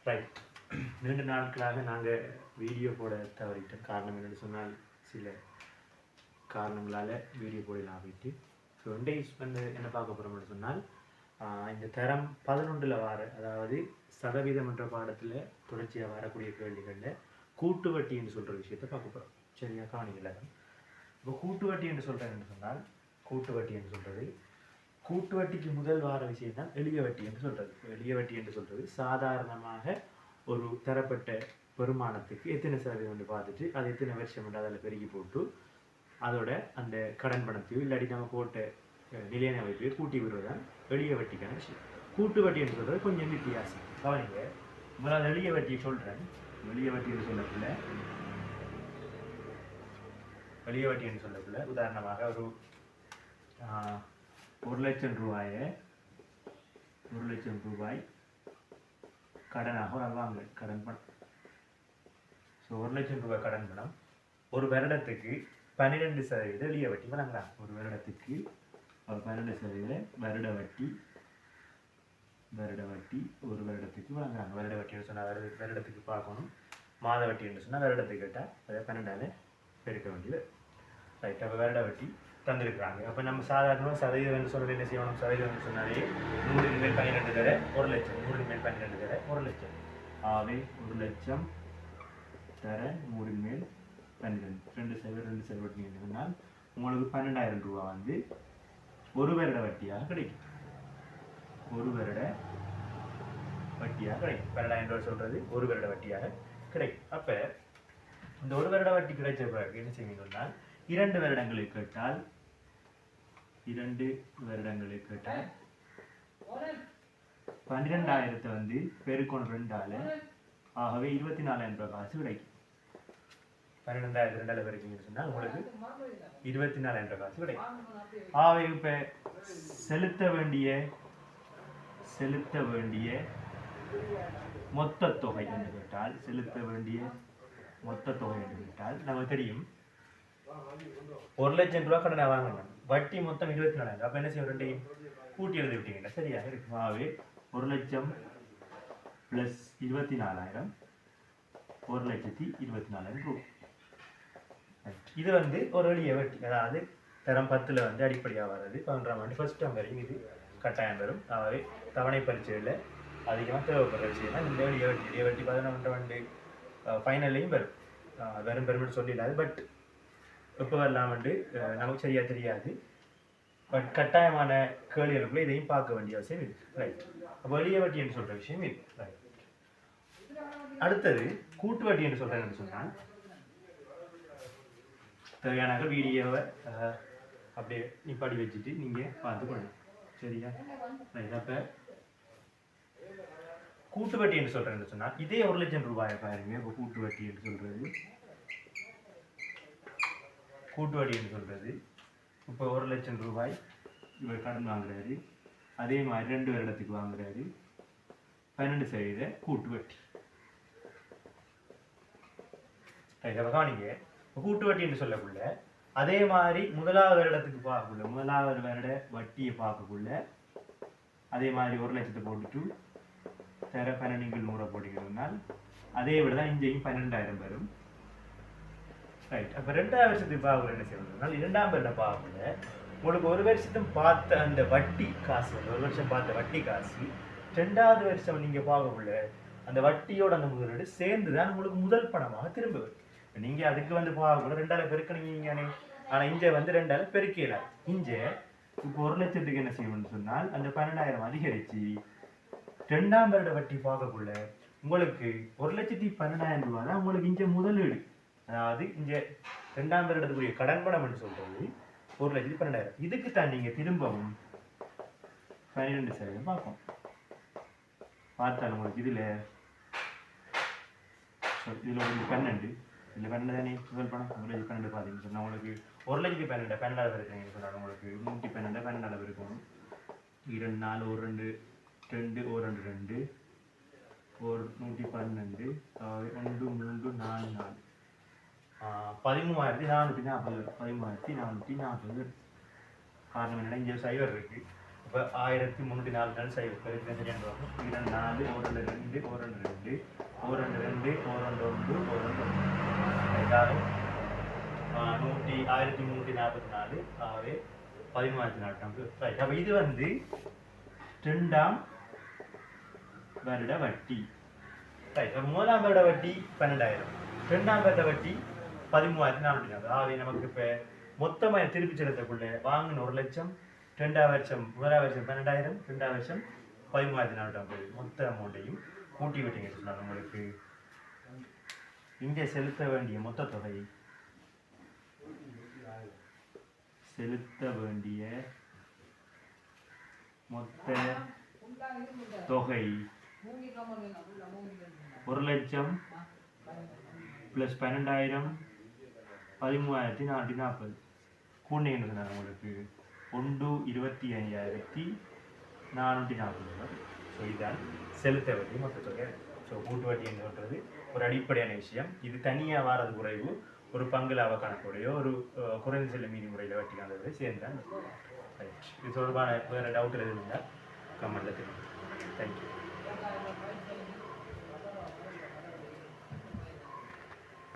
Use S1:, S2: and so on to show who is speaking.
S1: Right. நீண்ட நாட்களாக நாங்கள் வீடியோ போட தவறிட்டோம். காரணம் என்னென்னு சொன்னால் சில காரணங்களால் வீடியோ போடலாம் போயிட்டு. ஸோ வந்து என்ன பார்க்க போகிறோம்னு சொன்னால் இந்த தரம் 11 வார, அதாவது சதவீதம் என்ற பாடத்தில் தொடர்ச்சியாக வரக்கூடிய கேள்விகளில் கூட்டு வட்டி என்று சொல்கிற விஷயத்தை பார்க்க போகிறோம். சரியா காணிக்கல. இப்போ கூட்டு வட்டி என்று சொல்கிறேன்னு சொன்னால் கூட்டு வட்டி என்று சொல்கிறது கூட்டு வட்டிக்கு முதல் வார விஷயம் தான் எளிய வட்டி என்று சொல்கிறது. எளிய வட்டி என்று சொல்கிறது சாதாரணமாக ஒரு தரப்பட்ட வருமானத்துக்கு எத்தனை சதவீதம் வந்து பார்த்துட்டு அது எத்தனை வருஷம் வந்து அதில் பெருகி போட்டு அதோட அந்த கடன் பணத்தையோ இல்லாட்டி நம்ம போட்ட நிலையான வைப்பையோ கூட்டி விடுவதுதான் எளிய வட்டிக்கான விஷயம். கூட்டு வட்டி என்று சொல்கிறது கொஞ்சம் வித்தியாசம். கவனிங்க, முதலாவது எளிய வட்டியை சொல்கிறேன். எளிய வட்டி என்று சொல்லக்குள்ள எளிய வட்டி என்று சொல்லக்குள்ள உதாரணமாக ஒரு 1,00,000 ரூபாய் கடனாக வாங்க கடன் பணம். ஸோ 1,00,000 ரூபாய் கடன் பணம் ஒரு வருடத்துக்கு 12% எளிய வட்டி வழங்கலாம். ஒரு வருடத்துக்கு 12% வருட வட்டி ஒரு வருடத்துக்கு வழங்குறாங்க. வருட வட்டின்னு சொன்னால் வருடத்துக்கு பார்க்கணும். மாத வட்டின்னு சொன்னால் வருடத்துக்கு கேட்டால் அதை 12ஆல் பெருக்க வேண்டியது. ரைட். அப்போ வருட வட்டி தந்திருக்கிறாங்க. அப்போ நம்ம சாதாரணமாக சதவீதம் சொல்கிறது என்ன செய்யணும்? சதவீதம் சொன்னாலே 100 மேல் 12 தர 1,00,000, 100 மேல் 12 தர 1,00,000. ஆகவே 1,00,000 தர 100 மேல் 12 2 வட்டி சொன்னால் உங்களுக்கு 12,000 ரூபா வந்து ஒரு வருட வட்டியாக கிடைக்கும். ஒரு வருட வட்டியாக கிடைக்கும். 12,000 ரூபா சொல்கிறது ஒரு வருட வட்டியாக கிடைக்கும். அப்போ இந்த ஒரு வருட வட்டி கிடைச்ச பிறகு என்ன செய்யணும் சொன்னால் 2 வருடங்களுக்கு கேட்டால் 12,000 வந்து பெருக்கணும் 2ஆல். ஆகவே 24,000 ரூபாய் காசு கிடைக்கும். 12,000 2ஆல் பெருக்கணும்னு சொன்னால் உங்களுக்கு 24,000 ரூபாய் காசு கிடைக்கும். ஆகவே இப்போ செலுத்த வேண்டிய மொத்த தொகை என்று கேட்டால் நமக்கு தெரியும் 1,00,000 ரூபாய் கடனை வாங்கணும். வட்டி மொத்தம் 24,000. அப்போ என்ன செய்யும்? ரெண்டையும் கூட்டி எழுதி விட்டீங்கன்னா சரியாக இருக்கும். ஆகவே 1,00,000 + 24,000 1,24,000 ரூபாய். இது வந்து ஒரு எளிய வட்டி. அதாவது தரம் 10 வந்து அடிப்படையாக வர்றது 11ஆம் ஆண்டு ஃபர்ஸ்ட் டேர்ம் வரைக்கும் இது கட்டாயம் வரும். ஆகவே தவணை பரீட்சையில் அதிகமாக தேவைப்படுற விஷயம்னா இந்த எளிய வட்டி 11ஆம் ஆண்டு ஃபைனல்லையும் பெரும்னு சொல்லிடாது. பட் எப்போ வரலாம் வந்து நமக்கு சரியாக தெரியாது. பட் கட்டாயமான கேள்விகளுக்குள்ள இதையும் பார்க்க வேண்டிய அவசியம் இருக்கு. ரைட். அப்போ எளிய வட்டி என்று சொல்கிற விஷயம் இது. ரைட். அடுத்தது கூட்டு வட்டி என்று சொல்கிறேன்னு சொன்னால் தேவையான வீடியோவை அப்படியே நிப்பாடி வச்சுட்டு நீங்கள் பார்த்துக்கணும். சரியா? ரைட். அப்போ கூட்டு வட்டி என்று சொல்கிறேன்னு சொன்னால் இதே 1,00,000 ரூபாயை பாருங்க. இப்போ கூட்டு வட்டி என்று சொல்கிறது இப்போ 1,00,000 ரூபாய் இவர் கடன் வாங்குறாரு. அதே மாதிரி 2 வருடத்துக்கு வாங்குறாரு. 12% கூட்டு வட்டி. கவனிங்க, கூட்டு வட்டி என்று சொல்லக்குள்ள அதே மாதிரி முதலாவது வருடத்துக்கு பார்க்கக்குள்ள முதலாவது வருட வட்டியை பார்க்கக்குள்ள அதே மாதிரி 1,00,000 போட்டுட்டு தர 12 போட்டிங்கன்னா அதே விட தான் இங்கேயும் 12,000 வரும். ரைட். அப்போ 2ஆம் வருஷத்துக்கு பார்க்கல என்ன செய்யணும்னா 2ஆம் வருடம் பார்க்கல உங்களுக்கு ஒரு வருஷத்தும் பார்த்த அந்த வட்டி காசு, ஒரு வருஷம் பார்த்த வட்டி காசு 2ஆவது வருஷம் நீங்கள் பார்க்கக்குள்ள அந்த வட்டியோட அந்த முதலீடு சேர்ந்து தான் உங்களுக்கு முதல் பணமாக திரும்ப வரும். நீங்கள் அதுக்கு வந்து பார்க்கக்குள்ள 2ஆல் பெருக்கணுங்க. ஆனால் இங்கே வந்து 2ஆல் பெருக்கல. இங்கே இப்போ 1,00,000க்கு என்ன செய்யணும்னு சொன்னால் அந்த 12,000 அதிகரித்து 2ஆம் வருட வட்டி பார்க்கக்குள்ள உங்களுக்கு 1,12,000 ரூபா தான் உங்களுக்கு இங்கே முதலீடு. அதாவது இங்கே 2ஆம் வருடத்துக்குரிய கடன் பணம் என்று சொல்றது 1,12,000. இதுக்கு தான் நீங்கள் திரும்பவும் 12% பார்ப்போம். பார்த்தால் உங்களுக்கு இதில் உங்களுக்கு 12 இல்லை 12 தானே முதல் பணம். 1,12 பார்த்தீங்கன்னு சொன்னால் உங்களுக்கு 1,12,000 இருக்குன்னு சொன்னாலும் உங்களுக்கு 112 இருக்கணும். 2 4 1 2 2 1 2 2 112 1 3 4 4 13,440 13,440. காரணம் என்னன்னா இங்கே சைவர் இருக்கு. இப்போ 1304 நாள் சைவம் பெருக்கினா சரியான வரும். 2 4 1 2 1 2 1 2 1 1 1 1 1344 ஆகவே 1344 ரைட். அப்போ இது வந்து 2ஆம் வருட வட்டி ரைட். அப்போ 1ஆம் வருட வட்டி 12,000, 2ஆம் வருட வட்டி 13,440. ஆகவே நமக்கு இப்போ மொத்தமாக திருப்பி செலுத்தக்குள்ள வாங்கின 1 லட்சம், 2ஆம் வருஷம் 1ஆம் வருஷம் 12,000, 2ஆம் வருஷம் 13,450. மொத்த அமௌண்ட்டையும் கூட்டி விட்டீங்க சொன்னாங்க. உங்களுக்கு இங்கே செலுத்த வேண்டிய மொத்த தொகை மொத்த தொகை 1 லட்சம் ப்ளஸ் 12,000 13,440 கூண்டிங்கன்னு சொன்னாங்க. உங்களுக்கு 1,25,440. ஸோ இதுதான் செலுத்த வேண்டிய மொத்த தொகை. ஸோ கூட்டு வட்டி என்று சொல்றது ஒரு அடிப்படையான விஷயம். இது தனியாக வாரது குறைவு, ஒரு பங்குலாவ கணக்குடையோ ஒரு குறைந்த செல்ல மீதி முறையில் வட்டி காண்றதை சேர்ந்தான். ரைட். இது தொடர்பான வேறு டவுட் எதுவும் இருந்தால் கமெண்ட்டில் தெரியும். தேங்க்யூ.